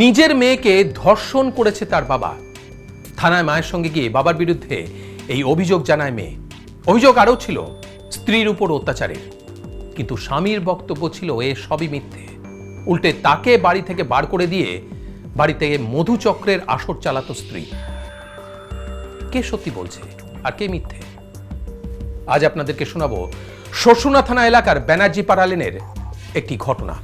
নিজের মেয়েকে ধর্ষণ করেছে তার বাবা। থানায় মায়ের সঙ্গে গিয়ে বাবার বিরুদ্ধে এই অভিযোগ জানায় মেয়ে। অভিযোগ আরও ছিল স্ত্রীর উপর অত্যাচারের, কিন্তু স্বামীর বক্তব্য ছিল এ সবই মিথ্যে। উল্টে তাকে বাড়ি থেকে বার করে দিয়ে বাড়িতে মধুচক্রের আসর চালাতো স্ত্রী। কে সত্যি বলছে আর কে মিথ্যে? আজ আপনাদেরকে শোনাবো শোষণা থানা এলাকার ব্যানার্জি পাড়া লেনের একটি ঘটনা।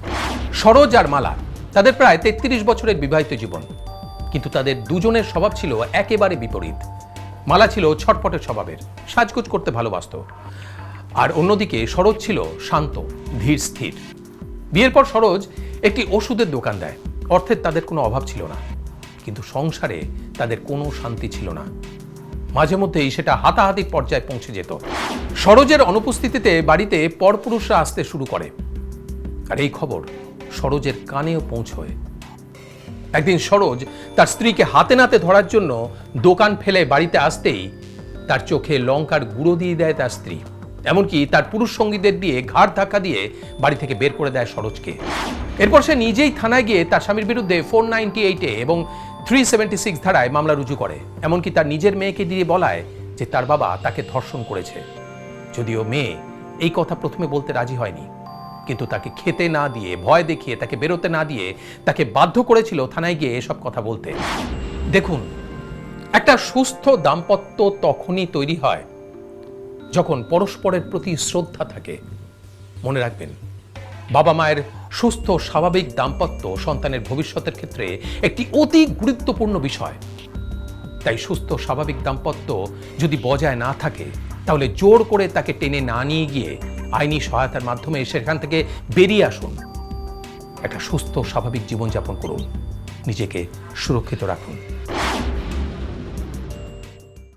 সরোজ আর মালা, তাদের প্রায় ৩৩ বছরের বিবাহিত জীবন, কিন্তু তাদের দুজনের স্বভাব ছিল একেবারে বিপরীত। মালা ছিল ছটপটের স্বভাবের, সাজগোজ করতে ভালোবাসত, আর অন্যদিকে সরোজ ছিল শান্ত, ধীর স্থির। বিয়ের পর সরোজ একটি ওষুধের দোকান দেয়। অর্থের তাদের কোনো অভাব ছিল না, কিন্তু সংসারে তাদের কোনো শান্তি ছিল না। মাঝে মধ্যেই সেটা হাতাহাতির পর্যায়ে পৌঁছে যেত। সরোজের অনুপস্থিতিতে বাড়িতে পরপুরুষরা আসতে শুরু করে, আর এই খবর সরোজের কানেও পৌঁছয়। একদিন সরোজ তার স্ত্রীকে হাতে নাতে ধরার জন্য দোকান ফেলে বাড়িতে আসতেই তার চোখে লঙ্কার গুঁড়ো দিয়ে দেয় তার স্ত্রী। এমনকি তার পুরুষ সঙ্গীদের দিয়ে ঘাড় ধাক্কা দিয়ে বাড়ি থেকে বের করে দেয় সরোজকে। এরপর সে নিজেই থানায় গিয়ে তার স্বামীর বিরুদ্ধে 498 এবং 376 ধারায় মামলা রুজু করে। এমনকি তার নিজের মেয়েকে দিয়ে বলায় যে তার বাবা তাকে ধর্ষণ করেছে। যদিও মেয়ে এই কথা প্রথমে বলতে রাজি হয়নি, কিন্তু তাকে খেতে না দিয়ে, ভয় দেখিয়ে, তাকে বেরোতে না দিয়ে তাকে বাধ্য করেছিল থানায় গিয়ে এসব কথা বলতে। দেখুন, একটা সুস্থ দাম্পত্য তখনই তৈরি হয় যখন পরস্পরের প্রতি শ্রদ্ধা থাকে। মনে রাখবেন, বাবা মায়ের সুস্থ স্বাভাবিক দাম্পত্য সন্তানের ভবিষ্যতের ক্ষেত্রে একটি অতি গুরুত্বপূর্ণ বিষয়। তাই সুস্থ স্বাভাবিক দাম্পত্য যদি বজায় না থাকে, তাহলে জোর করে তাকে টেনে না নিয়ে গিয়ে আইনি সহায়তার মাধ্যমে সেখান থেকে বেরিয়ে আসুন। একটা সুস্থ স্বাভাবিক জীবনযাপন করুন, নিজেকে সুরক্ষিত রাখুন।